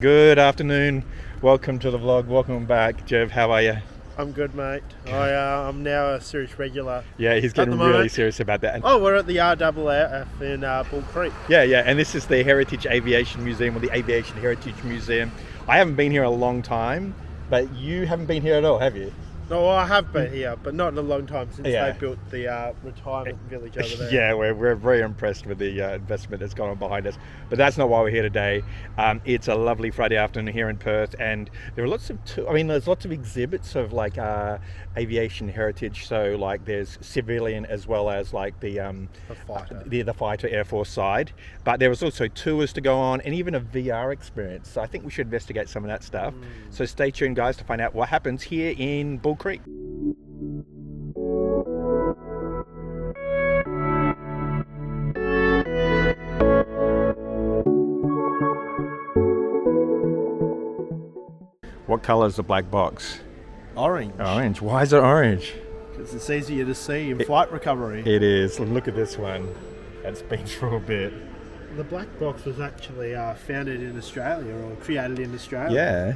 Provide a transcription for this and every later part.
Good afternoon. Welcome to the vlog. Welcome back, Jev. How are you? I'm good, mate. I'm now a serious regular. Yeah, he's getting really serious about that. Oh, we're at the RAAF in Bull Creek. Yeah, and this is the Heritage Aviation Museum, or the Aviation Heritage Museum. I haven't been here a long time, but you haven't been here at all, have you? No, I have been here, but not in a long time since they built the retirement village over there. Yeah, we're very impressed with the investment that's gone on behind us. But that's not why we're here today. It's a lovely Friday afternoon here in Perth, and there are lots of there's lots of exhibits of like aviation heritage. So like there's civilian as well as like the fighter Air Force side. But there was also tours to go on and even a VR experience. So I think we should investigate some of that stuff. So stay tuned, guys, to find out what happens here in Bull Creek. What colour is the black box? Orange. Orange. Why is it orange? Because it's easier to see in flight recovery. It is. Look at this one. That's been through a bit. The black box was actually founded in Australia or created in Australia. Yeah.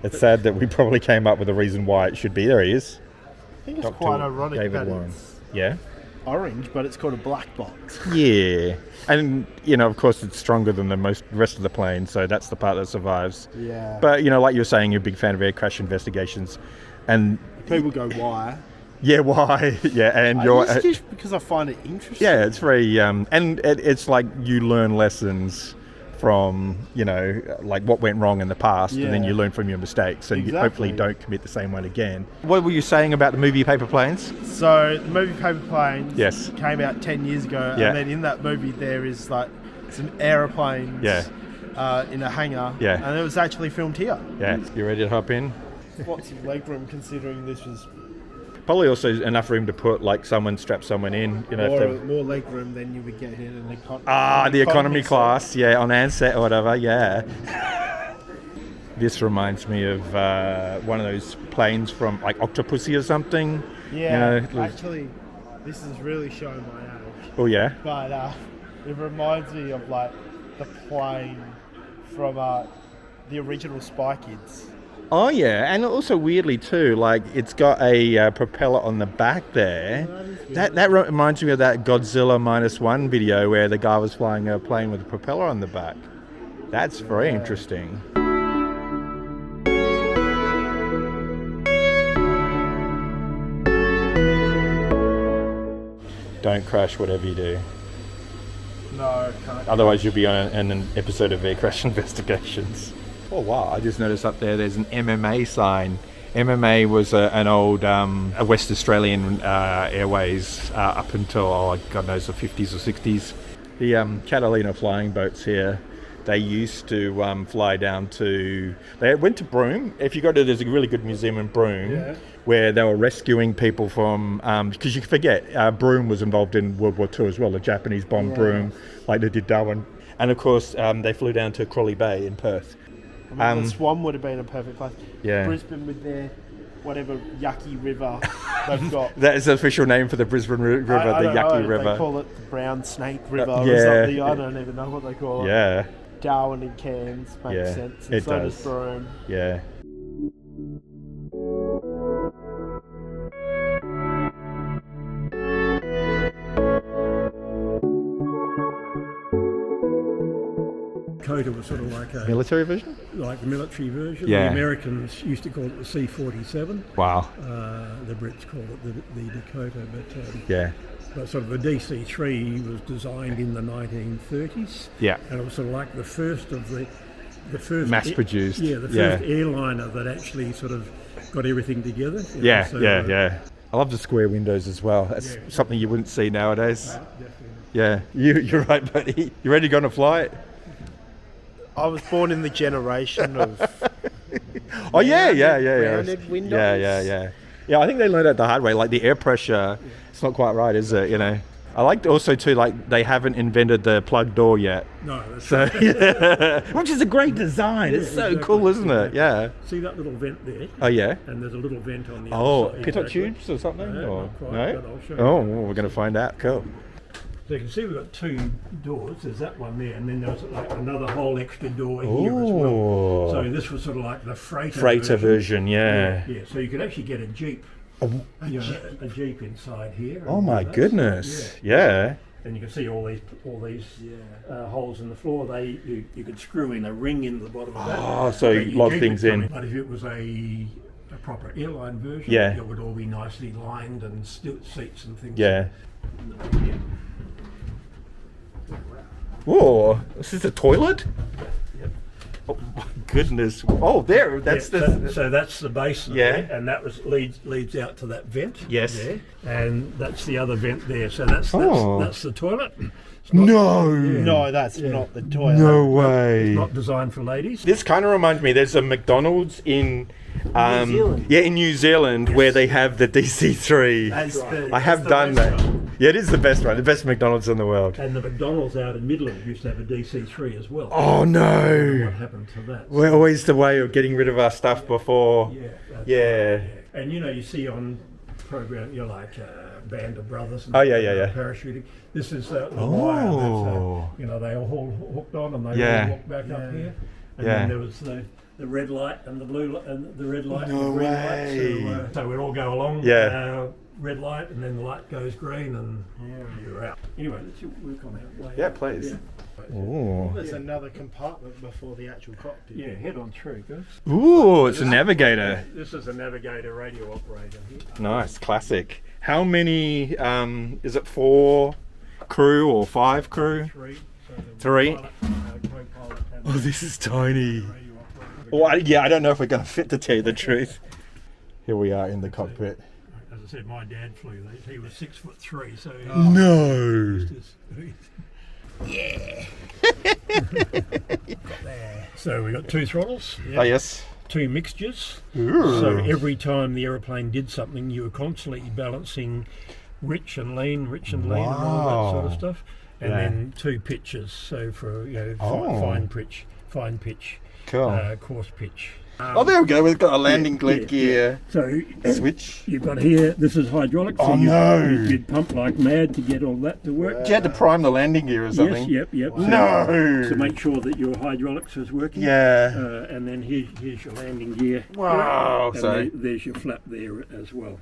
It's sad that we probably came up with a reason why it should be. There he is. I think it's quite ironic that it's orange, but it's called a black box. Yeah. And, of course, it's stronger than the rest of the plane, so that's the part that survives. Yeah. But, like you were saying, you're a big fan of air crash investigations. And people go, why? Yeah, why? Yeah, and it's just because I find it interesting. Yeah, it's very... and it's like you learn lessons from, like what went wrong in the past, and then you learn from your mistakes, and you hopefully don't commit the same one again. What were you saying about the movie Paper Planes? So the movie Paper Planes came out 10 years ago, and then in that movie there is like some aeroplanes in a hangar, and it was actually filmed here. Yeah, you ready to hop in? Lots of legroom considering this was... Probably also enough room to put strap someone in. More leg room than you would get in an economy. The economy class, on Ansett or whatever, This reminds me of one of those planes from like Octopussy or something. Yeah, actually, this is really showing my age. Oh yeah? But it reminds me of like the plane from the original Spy Kids. Oh yeah, and also weirdly too, like it's got a propeller on the back there. That reminds me of that Godzilla -1 video where the guy was flying a plane with a propeller on the back. That's very interesting. Don't crash whatever you do. No, can't. Otherwise you'll be on an episode of Air Crash Investigations. Oh wow, I just noticed up there there's an MMA sign. MMA was an old West Australian Airways up until, God knows, the 50s or 60s. The Catalina flying boats here, they used to fly down to... They went to Broome. If you go to... There's a really good museum in Broome where they were rescuing people from... Because you forget, Broome was involved in World War II as well. The Japanese bombed Broome like they did Darwin. And of course, they flew down to Crawley Bay in Perth. The Swan would have been a perfect place. Yeah. Brisbane with their whatever yucky river they've got. That is the official name for the Brisbane River, the Yucky River. They call it the Brown Snake River or something. I don't even know what they call it. Yeah. Darwin and Cairns makes sense. And it so does. Does Broome. Yeah. Dakota was sort of like a military version? Like the military version. Yeah. The Americans used to call it the C-47. Wow. The Brits called it the Dakota, but sort of the DC-3 was designed in the 1930s. Yeah. And it was sort of like the first mass produced. The first airliner that actually sort of got everything together. Yeah. I love the square windows as well. That's something you wouldn't see nowadays. Definitely. Yeah. You're right, buddy. You ready to go on a flight? I was born in the generation of rounded windows. Yeah, I think they learned that the hard way. Like the air pressure, it's not quite right, is it? I liked also too, like they haven't invented the plug door yet. No, that's which is a great design. It's so cool, isn't it? Yeah. See that little vent there? Oh yeah. And there's a little vent on the other side. Pitot tubes or something? Not quite, no? but I'll show you. We're going to find out. Cool. So you can see we've got 2 doors. There's that one there, and then there's like another whole extra door here as well. So this was sort of like the freighter version. Yeah. So you could actually get a Jeep. A Jeep inside here. Oh my goodness! Yeah. And you can see all these holes in the floor. You could screw in a ring into the bottom of that. Oh, so you log things in. But if it was a proper airline version, it would all be nicely lined and seats and things. Yeah. Whoa! This is a toilet. Yep. Oh my goodness! Oh, there. That's so that's the basin. There, and that leads out to that vent. Yes. There, and that's the other vent there. So that's the toilet. No, that's not the toilet. No way. It's not designed for ladies. This kind of reminds me. There's a McDonald's in New Zealand. Yeah, in New Zealand, where they have the DC3. I have done that. Yeah, it is the best one. The best McDonald's in the world. And the McDonald's out in Midland used to have a DC3 as well. Oh no! What happened to that? We're always the way of getting rid of our stuff before. Yeah. And you see on program, like Band of Brothers. And parachuting. This is the wire that they all hooked on, and they all walked back up here. And then there was the red light and the blue light and the red light and the green light. So we'd all go along. Red light, and then the light goes green, and you're out. Anyway, let's work on that way. Yeah, please. Yeah. There's another compartment before the actual cockpit. Yeah, head on through, guys. Ooh, it's a navigator. This is a navigator radio operator here. Nice, classic. How many, is it 4 crew or 5 crew? 3. Three? Co-pilot Oh, this is tiny. Well, I don't know if we're going to fit, to tell you the truth. Here we are in the cockpit. As I said, my dad flew these. He was 6'3", so... No! Yeah! So we got 2 throttles. Oh, yes. 2 mixtures. Ooh. So every time the aeroplane did something, you were constantly balancing rich and lean, and all that sort of stuff. And then 2 pitches, so for fine pitch, cool. coarse pitch. Oh, there we go. We've got a landing gear So switch. You've got here. This is hydraulics. Oh, so you'd pump like mad to get all that to work. You had to prime the landing gear or something. Yes. Yep. No. To make sure that your hydraulics was working. Yeah. And then here's your landing gear. Wow. And there's your flap there as well.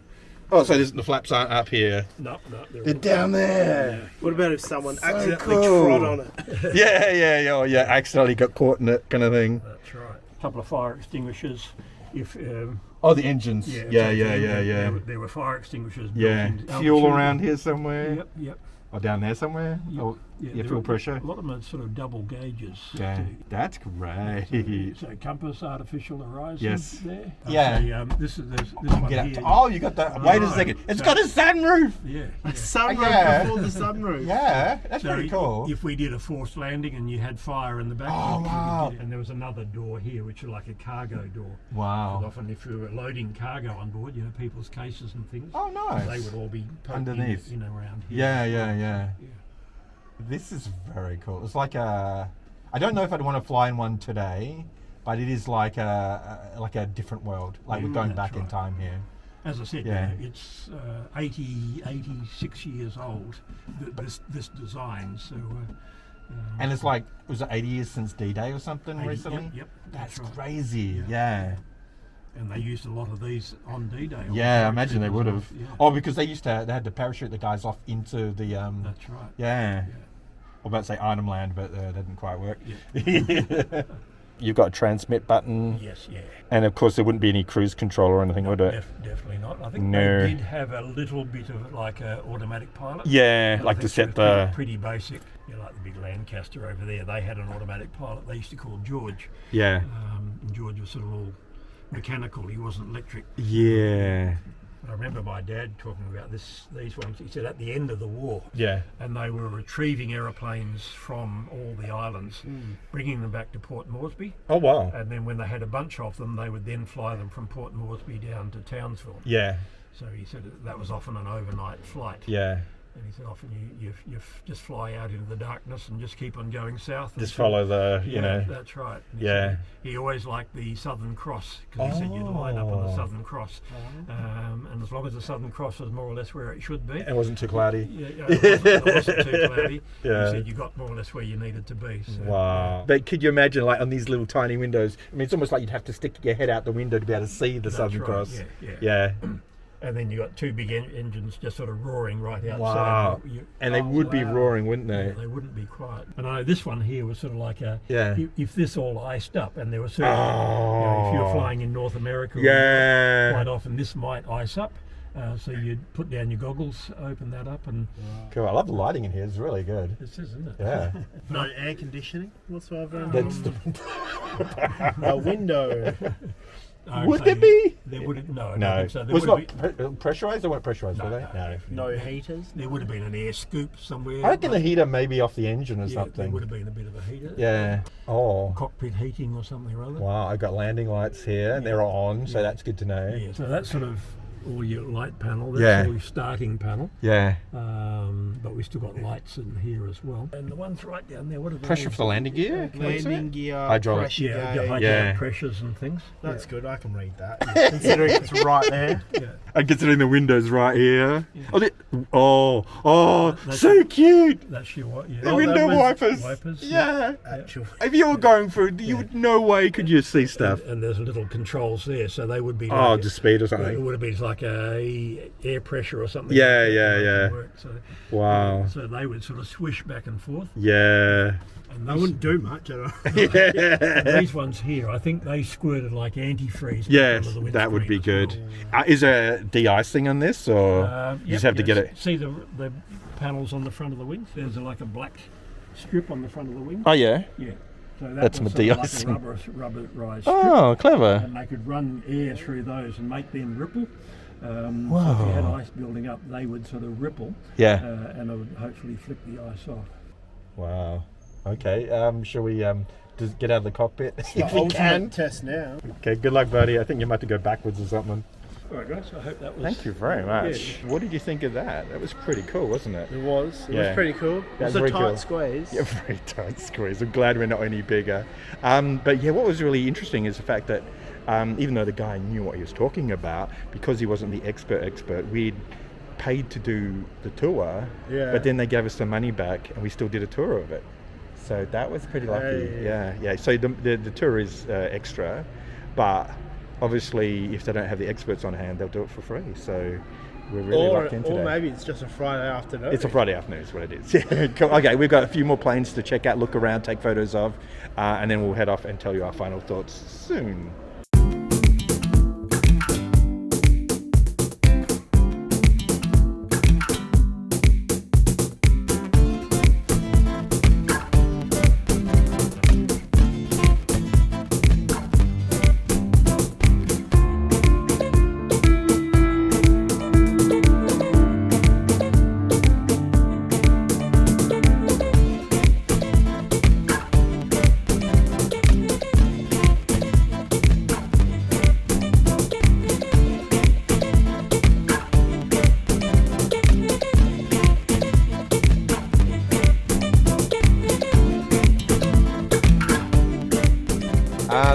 Oh, so the flaps aren't up here. No, they're down there. What about if someone accidentally trod on it? Yeah. Accidentally got caught in it, kind of thing. That's right. A couple of fire extinguishers. If the engines. Yeah. There were fire extinguishers. Yeah. Fuel around here somewhere. Yep. Or down there somewhere. Yep. Oh, fuel pressure. A lot of them are sort of double gauges. Yeah, too. that's great. So compass, artificial horizon. Yes. There. Yeah. This one here. You got that. Wait a second. It's got a sunroof. Yeah. A sunroof before the sunroof. Yeah, that's pretty cool. If we did a forced landing and you had fire in the back, wow. And there was another door here, which is like a cargo door. Wow. And often, if you were loading cargo on board, people's cases and things. Oh, nice. They would all be underneath, around here. Yeah. This is very cool. It's like I don't know if I'd want to fly in one today, but it is like a different world. Like we're going back in time here. As I said, it's 86 years old. This design, so. And it's like, was it 80 years since D-Day or something recently? Yep. That's crazy. Yeah. And they used a lot of these on D-Day. Yeah, I imagine they would have. Yeah. Oh, because they had to parachute the guys off into the. That's right. Yeah. I was about to say Arnhem Land, but that didn't quite work. Yeah. You've got a transmit button. Yes, yeah. And of course, there wouldn't be any cruise control or anything, would it? Definitely not. I think they did have a little bit of like an automatic pilot. Yeah, like to set the. Pretty basic. Like the big Lancaster over there, they had an automatic pilot. They used to call George. Yeah. And George was sort of all mechanical. He wasn't electric. Yeah. I remember my dad talking about these ones. He said at the end of the war, and they were retrieving aeroplanes from all the islands, bringing them back to Port Moresby. Oh wow! And then when they had a bunch of them, they would then fly them from Port Moresby down to Townsville. Yeah. So he said that was often an overnight flight. Yeah. And he said, often you just fly out into the darkness and just keep on going south. Just follow the, you know. That's right. Yeah. He always liked the Southern Cross, because he said you'd line up on the Southern Cross. And as long as the Southern Cross was more or less where it should be. It wasn't too cloudy. It wasn't too cloudy. He said you got more or less where you needed to be. So, wow. But could you imagine, like, on these little tiny windows, I mean, it's almost like you'd have to stick your head out the window to be able to see the Southern Cross. Yeah. And then you got two big engines just sort of roaring right outside. Wow. And they would be roaring, wouldn't they? Yeah, they wouldn't be quiet. And I know this one here was sort of like if this all iced up, and there were certain, if you were flying in North America, quite often this might ice up. So you'd put down your goggles, open that up, and... Cool, I love the lighting in here, it's really good. This is, isn't it? Yeah. No air conditioning whatsoever. That's a window. Would there be? There would no. No. So was it not pressurized? They weren't pressurized, were they? No heaters. There would have been an air scoop somewhere. I reckon the heater maybe off the engine or something. There would have been a bit of a heater. Yeah. Oh. Cockpit heating or something or other. Wow, I've got landing lights here. They're on, so that's good to know. Yeah. So that's sort of all your light panel. That's all your starting panel. Yeah. But we still got lights in here as well. And the ones right down there, what are they? Pressure for the landing gear? Landing gear, hydraulic. Hydraulic pressures and things. That's good, I can read that. Considering it's right there. And considering the window's right here. So cute! That's your what? The window wipers. Yeah. If you were going through, you would no way could you see stuff. And there's little controls there, so they would be just speed or something. It would have been like a air pressure or something. Yeah. Wow. So they would sort of swish back and forth. Yeah. And they wouldn't do much at all. And these ones here, I think they squirted like antifreeze. Yes, that would be good. Well. Is there de-icing on this, or you just have to get it? See the panels on the front of the wings? There's like a black strip on the front of the wing. Oh yeah. Yeah. So that's my de-icing. Like a rubberized strip. Oh, clever. And they could run air through those and make them ripple. Wow. So if you had ice building up, they would sort of ripple. Yeah. And it would hopefully flick the ice off. Wow. Okay. Shall we just get out of the cockpit if we can? Test now. Okay. Good luck, buddy. I think you might have to go backwards or something. All right, guys. I hope that was... Thank you very much. What did you think of that? That was pretty cool, wasn't it? It was. It was pretty cool. It was a tight squeeze. Yeah, very tight squeeze. I'm glad we're not any bigger. But yeah, what was really interesting is the fact that even though the guy knew what he was talking about, because he wasn't the expert, we'd paid to do the tour, but then they gave us the money back and we still did a tour of it. So that was pretty lucky. Yeah. So the tour is extra, but obviously if they don't have the experts on hand, they'll do it for free. So we're really lucked into that. Or maybe it's just a Friday afternoon. It's a Friday afternoon is what it is. Cool. Okay, we've got a few more planes to check out, look around, take photos of, and then we'll head off and tell you our final thoughts soon.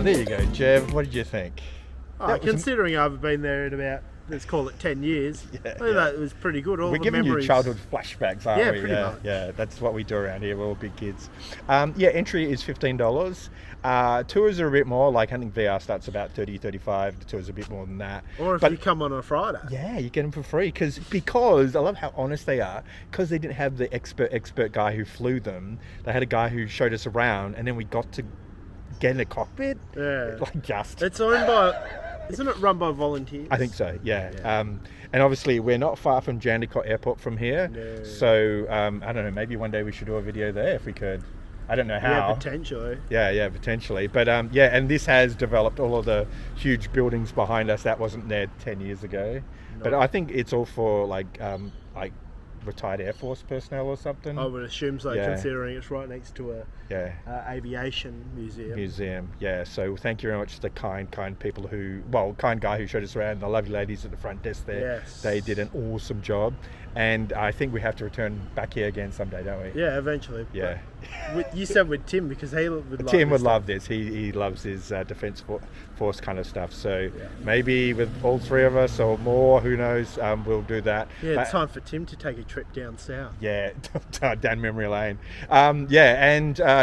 There you go, Jev. What did you think? Considering I've been there in about, let's call it 10 years, I think that was pretty good. All we're the giving memories. You childhood flashbacks, aren't we? Pretty much. Yeah, that's what we do around here. We're all big kids. Entry is $15. Tours are a bit more. Like I think VR starts about $30, $35. The tours are a bit more than that. Or if you come on a Friday. Yeah, you get them for free because I love how honest they are. Because they didn't have the expert guy who flew them. They had a guy who showed us around, and then we got to get in a cockpit. Yeah. It's owned by, isn't it run by volunteers? I think so, yeah. And obviously we're not far from Jandakot Airport from here. No. So, I don't know, maybe one day we should do a video there if we could. I don't know how. Yeah, potentially. Yeah, potentially. But and this has developed all of the huge buildings behind us. That wasn't there 10 years ago. No. But I think it's all for like retired Air Force personnel or something. I would assume so, considering it's right next to a aviation museum. Yeah. So thank you very much to the kind people kind guy who showed us around, the lovely ladies at the front desk there. Yes. They did an awesome job, and I think we have to return back here again someday, don't we? Yeah, eventually. Yeah. You said with Tim, because he would love Tim would love this. He loves his Defence Force kind of stuff. So maybe with all three of us or more, who knows, we'll do that. Yeah, it's time for Tim to take a trip down south. Yeah, down memory lane. And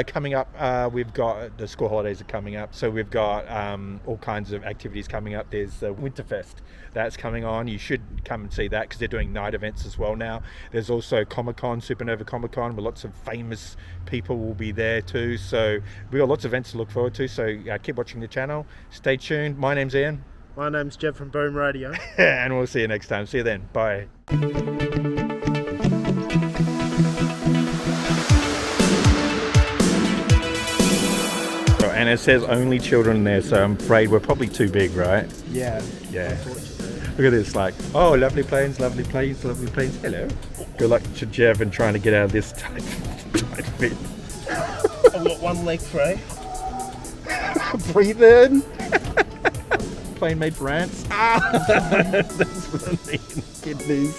coming up, we've got the school holidays are coming up. So we've got all kinds of activities coming up. There's the Winterfest. That's coming on. You should come and see that because they're doing night events as well now. There's also Comic-Con, Supernova Comic-Con, where lots of famous people will be there too. So we've got lots of events to look forward to. So keep watching the channel. Stay tuned. My name's Ian. My name's Jev from Boom Radio. And we'll see you next time. See you then. Bye. And it says only children there, so I'm afraid we're probably too big, right? Yeah. Look at this, like, oh, lovely planes, lovely planes, lovely planes. Hello. Good luck to Jev and trying to get out of this tight fit. I've got one leg free. Breathe in. Plane made for ants. That's what I mean. Kidneys.